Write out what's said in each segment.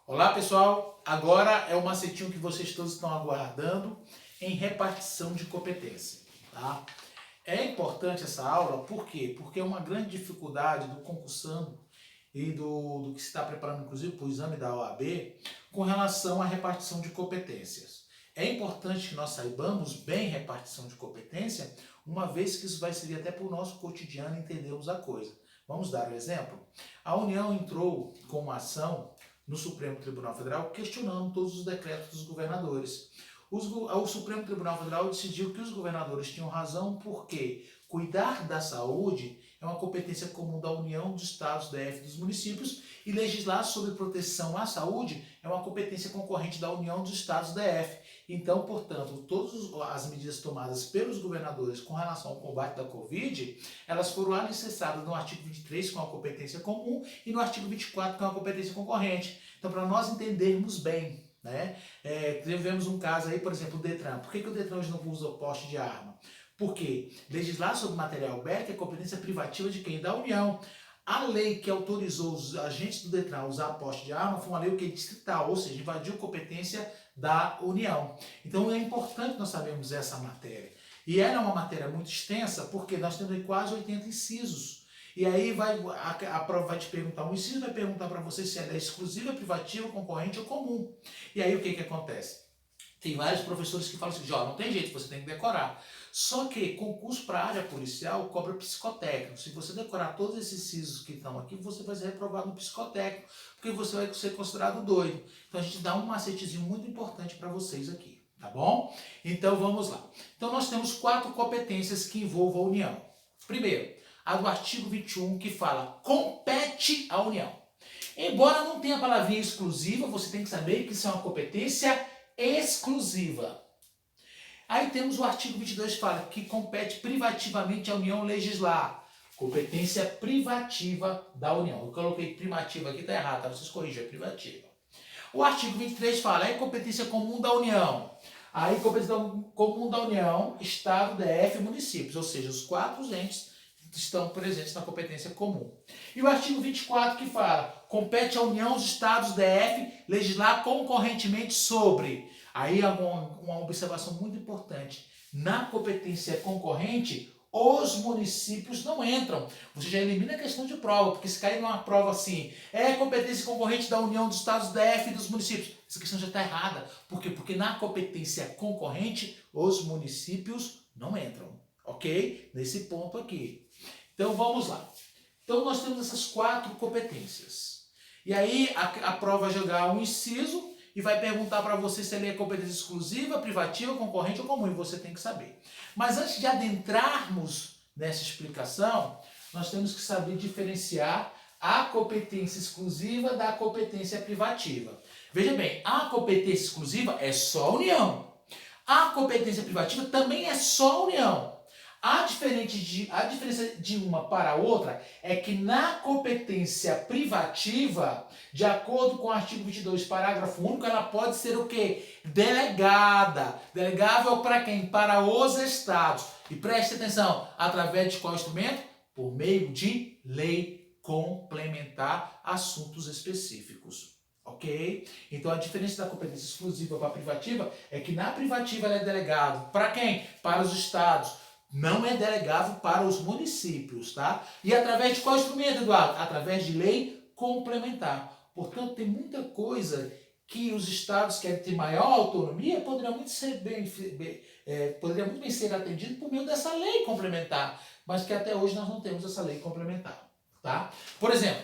Olá pessoal, agora é o macetinho que vocês todos estão aguardando em repartição de competência, tá? É importante essa aula, por quê? Porque é uma grande dificuldade do concursando e do que se está preparando inclusive para o exame da OAB com relação à repartição de competências. É importante que nós saibamos bem repartição de competência, uma vez que isso vai servir até para o nosso cotidiano entendermos a coisa. Vamos dar um exemplo? A União entrou com uma ação no Supremo Tribunal Federal questionando todos os decretos dos governadores. O Supremo Tribunal Federal decidiu que os governadores tinham razão porque cuidar da saúde é uma competência comum da União, dos estados, DF e dos municípios, e legislar sobre proteção à saúde é uma competência concorrente da União, dos estados, DF. Então, portanto, todas as medidas tomadas pelos governadores com relação ao combate da Covid, elas foram alicerçadas no artigo 23, que é uma competência comum, e no artigo 24, que é uma competência concorrente. Então, para nós entendermos bem, né? Tivemos um caso aí, por exemplo, o Detran. Por que o Detran hoje não usa o poste de arma? Porque legislar sobre material bélico é competência privativa de quem? Da União. A lei que autorizou os agentes do Detran a usar poste de arma foi uma lei distrital, ou seja, invadiu competência da União. Então é importante nós sabermos essa matéria. E ela é uma matéria muito extensa, porque nós temos aí quase 80 incisos. E aí a prova vai te perguntar, um inciso vai perguntar para você se ela é exclusiva, privativa, concorrente ou comum. E aí o que acontece? Tem vários professores que falam assim, não tem jeito, você tem que decorar. Só que concurso para a área policial cobra psicotécnico. Se você decorar todos esses incisos que estão aqui, você vai ser reprovado no psicotécnico, porque você vai ser considerado doido. Então a gente dá um macetezinho muito importante para vocês aqui, tá bom? Então vamos lá. Então nós temos 4 competências que envolvam a União. Primeiro, a do artigo 21 que fala, compete à União. Embora não tenha a palavrinha exclusiva, você tem que saber que isso é uma competência exclusiva. Aí temos o artigo 22 que fala que compete privativamente à União legislar. Competência privativa da União. Eu coloquei privativa aqui, está errado, tá? Vocês corrigem, é privativa. O artigo 23 fala, é competência comum da União. Aí competência comum da União, Estado, DF e municípios, ou seja, os 4 entes estão presentes na competência comum. E o artigo 24 que fala, compete à União, os Estados, DF, legislar concorrentemente sobre. Aí uma observação muito importante. Na competência concorrente, os municípios não entram. Você já elimina a questão de prova, porque se cair numa prova assim, é competência concorrente da União, dos Estados, DF e dos municípios. Essa questão já está errada. Por quê? Porque na competência concorrente, os municípios não entram. Ok? Nesse ponto aqui. Então vamos lá. Então nós temos essas 4 competências. E aí a prova vai jogar um inciso e vai perguntar para você se ele é competência exclusiva, privativa, concorrente ou comum. E você tem que saber. Mas antes de adentrarmos nessa explicação, nós temos que saber diferenciar a competência exclusiva da competência privativa. Veja bem, a competência exclusiva é só a União. A competência privativa também é só a União. A diferença de uma para a outra é que na competência privativa, de acordo com o artigo 22, parágrafo único, ela pode ser o quê? Delegada. Delegável para quem? Para os estados. E preste atenção, através de qual instrumento? Por meio de lei complementar, assuntos específicos. Ok? Então a diferença da competência exclusiva para a privativa é que na privativa ela é delegado para quem? Para os estados. Não é delegável para os municípios, tá? E através de qual instrumento, Eduardo? Através de lei complementar. Portanto, tem muita coisa que os estados querem ter maior autonomia, poderia muito bem ser atendido por meio dessa lei complementar, mas que até hoje nós não temos essa lei complementar, tá? Por exemplo,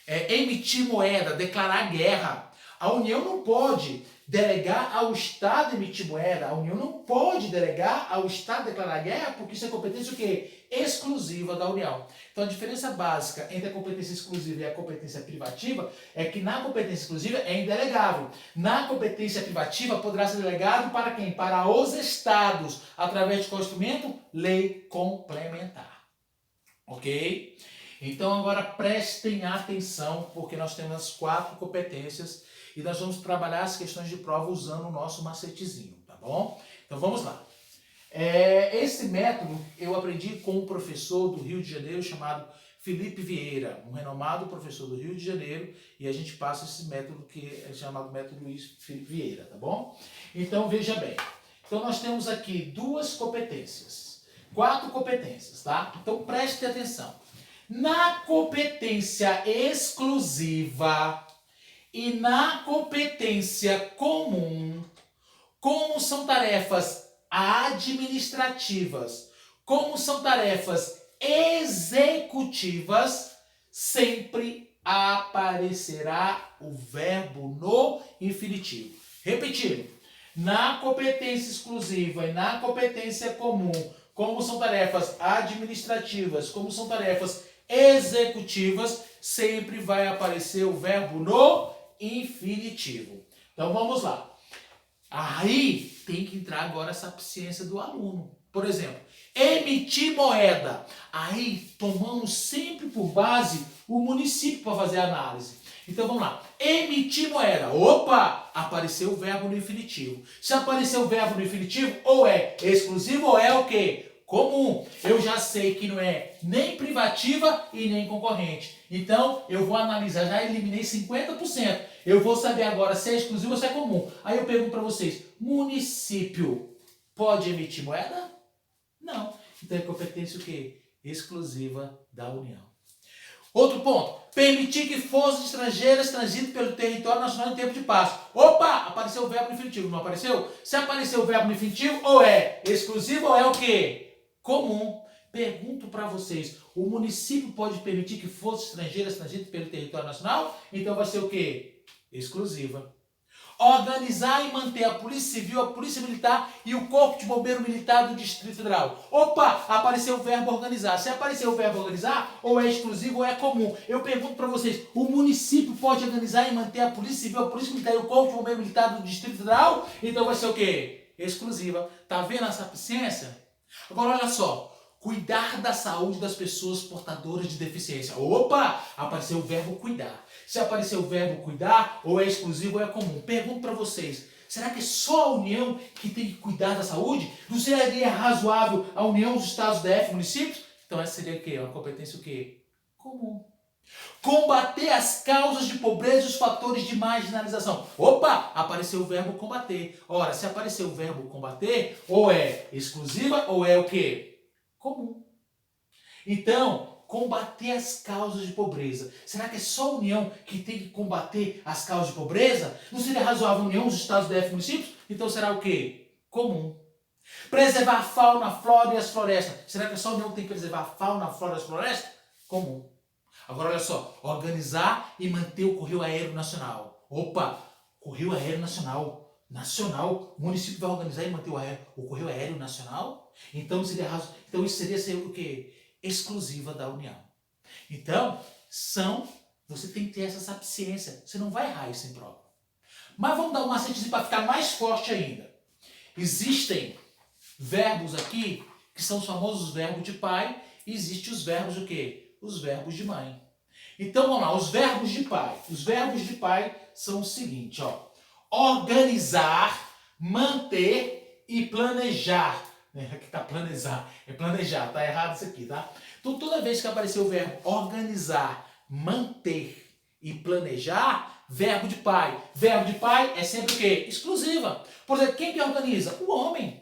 emitir moeda, declarar guerra. A União não pode delegar ao Estado emitir moeda. A União não pode delegar ao Estado declarar guerra, porque isso é competência o quê? Exclusiva da União. Então a diferença básica entre a competência exclusiva e a competência privativa é que na competência exclusiva é indelegável. Na competência privativa poderá ser delegado para quem? Para os Estados. Através de qual instrumento? Lei complementar. Ok? Então agora prestem atenção, porque nós temos as 4 competências e nós vamos trabalhar as questões de prova usando o nosso macetezinho, tá bom? Então vamos lá. Esse método eu aprendi com um professor do Rio de Janeiro chamado Felipe Vieira, um renomado professor do Rio de Janeiro, e a gente passa esse método que é chamado método Luiz Felipe Vieira, tá bom? Então veja bem, então nós temos aqui 2 competências, 4 competências, tá? Então preste atenção. Na competência exclusiva e na competência comum, como são tarefas administrativas, como são tarefas executivas, sempre aparecerá o verbo no infinitivo. Repetindo, na competência exclusiva e na competência comum, como são tarefas administrativas, como são tarefas executivas, sempre vai aparecer o verbo no infinitivo. Então vamos lá. Aí tem que entrar agora essa ciência do aluno. Por exemplo, emitir moeda. Aí tomamos sempre por base o município para fazer a análise. Então vamos lá. Emitir moeda. Opa! Apareceu o verbo no infinitivo. Se apareceu o verbo no infinitivo, ou é exclusivo ou é o quê? Comum. Eu já sei que não é nem privativa e nem concorrente. Então eu vou analisar, já eliminei 50%. Eu vou saber agora se é exclusivo ou se é comum. Aí eu pergunto para vocês, município pode emitir moeda? Não. Então é competência o quê? Exclusiva da União. Outro ponto. Permitir que forças estrangeiras transitem pelo território nacional em tempo de paz. Opa! Apareceu o verbo no infinitivo, não apareceu? Se apareceu o verbo no infinitivo, ou é exclusivo ou é o quê? Comum. Pergunto para vocês, o município pode permitir que forças estrangeiras transitem pelo território nacional? Então vai ser o quê? Exclusiva. Organizar e manter a Polícia Civil, a Polícia Militar e o Corpo de Bombeiro Militar do Distrito Federal. Opa, apareceu o verbo organizar. Se apareceu o verbo organizar, ou é exclusivo ou é comum. Eu pergunto para vocês, o município pode organizar e manter a Polícia Civil, a Polícia Militar e o Corpo de Bombeiro Militar do Distrito Federal? Então vai ser o quê? Exclusiva. Tá vendo essa eficiência? Agora olha só. Cuidar da saúde das pessoas portadoras de deficiência. Opa! Apareceu o verbo cuidar. Se apareceu o verbo cuidar, ou é exclusivo ou é comum. Pergunto para vocês, será que é só a União que tem que cuidar da saúde? Não seria razoável a União dos Estados, DF, municípios? Então essa seria o quê? Uma competência o quê? Comum. Combater as causas de pobreza e os fatores de marginalização. Opa! Apareceu o verbo combater. Ora, se apareceu o verbo combater, ou é exclusiva ou é o quê? Comum. Então, combater as causas de pobreza. Será que é só a União que tem que combater as causas de pobreza? Não seria razoável a União dos Estados, DF, municípios? Então será o quê? Comum. Preservar a fauna, a flora e as florestas. Será que é só a União que tem que preservar a fauna, a flora e as florestas? Comum. Agora olha só, organizar e manter o Correio Aéreo Nacional. Opa, Correio Aéreo Nacional. Nacional, o município vai organizar e manter o Correio Aéreo Nacional? Então isso seria ser o quê? Exclusiva da União. Então, você tem que ter essa sapiência. Você não vai errar isso em prova. Mas vamos dar um macetezinho para ficar mais forte ainda. Existem verbos aqui que são os famosos verbos de pai e existem os verbos o quê? Os verbos de mãe. Então vamos lá, os verbos de pai. Os verbos de pai são o seguinte, ó. Organizar, manter e planejar. Aqui tá planejar, é planejar, tá errado isso aqui, tá? Então toda vez que aparecer o verbo organizar, manter e planejar, verbo de pai. Verbo de pai é sempre o quê? Exclusiva. Por exemplo, quem que organiza? O homem.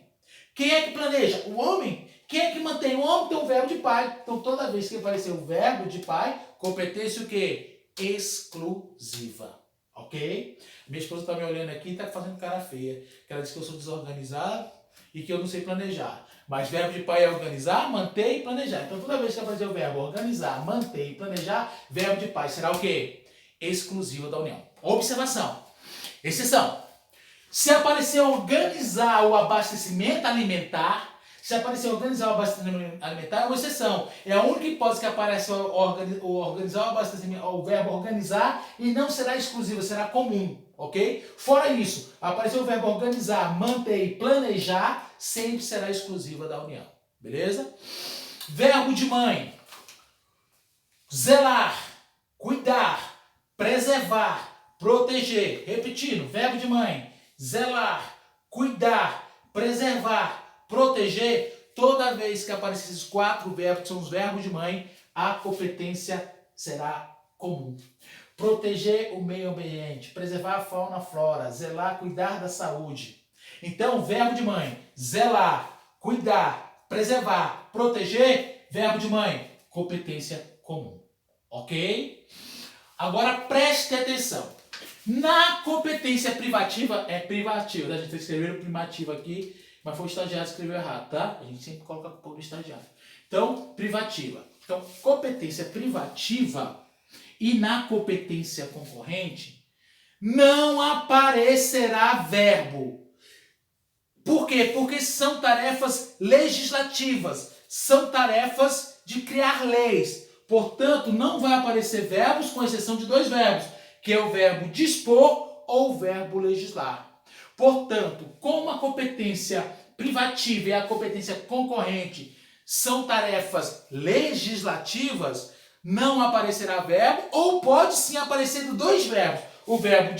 Quem é que planeja? O homem. Quem é que mantém? O homem tem o verbo de pai. Então toda vez que aparecer o verbo de pai, competência o quê? Exclusiva. Ok? Minha esposa está me olhando aqui e está fazendo cara feia. Que ela diz que eu sou desorganizado e que eu não sei planejar. Mas verbo de pai é organizar, manter e planejar. Então toda vez que aparecer o verbo organizar, manter e planejar, verbo de pai será o quê? Exclusivo da União. Observação. Exceção. Se aparecer organizar o abastecimento alimentar, se aparecer organizar o abastecimento alimentar, é uma exceção. É a única hipótese que aparece organizar o abastecimento, o verbo organizar, e não será exclusiva, será comum, ok? Fora isso, aparecer o verbo organizar, manter e planejar, sempre será exclusiva da União, beleza? Verbo de mãe, zelar, cuidar, preservar, proteger. Repetindo, verbo de mãe, zelar, cuidar, preservar, proteger. Toda vez que aparecer esses 4 verbos, que são os verbos de mãe, a competência será comum. Proteger o meio ambiente, preservar a fauna e a flora, zelar, cuidar da saúde. Então, verbo de mãe, zelar, cuidar, preservar, proteger, verbo de mãe, competência comum. Ok? Agora preste atenção. Na competência privativa, é privativa, tá? A gente está escrevendo privativa aqui, mas foi o estagiário que escreveu errado, tá? A gente sempre coloca a culpa do estagiário. Então, privativa. Então, competência privativa e na competência concorrente não aparecerá verbo. Por quê? Porque são tarefas legislativas, são tarefas de criar leis. Portanto, não vai aparecer verbos, com exceção de 2 verbos, que é o verbo dispor ou o verbo legislar. Portanto, como a competência privativa e a competência concorrente são tarefas legislativas, não aparecerá verbo, ou pode sim aparecer 2 verbos. O verbo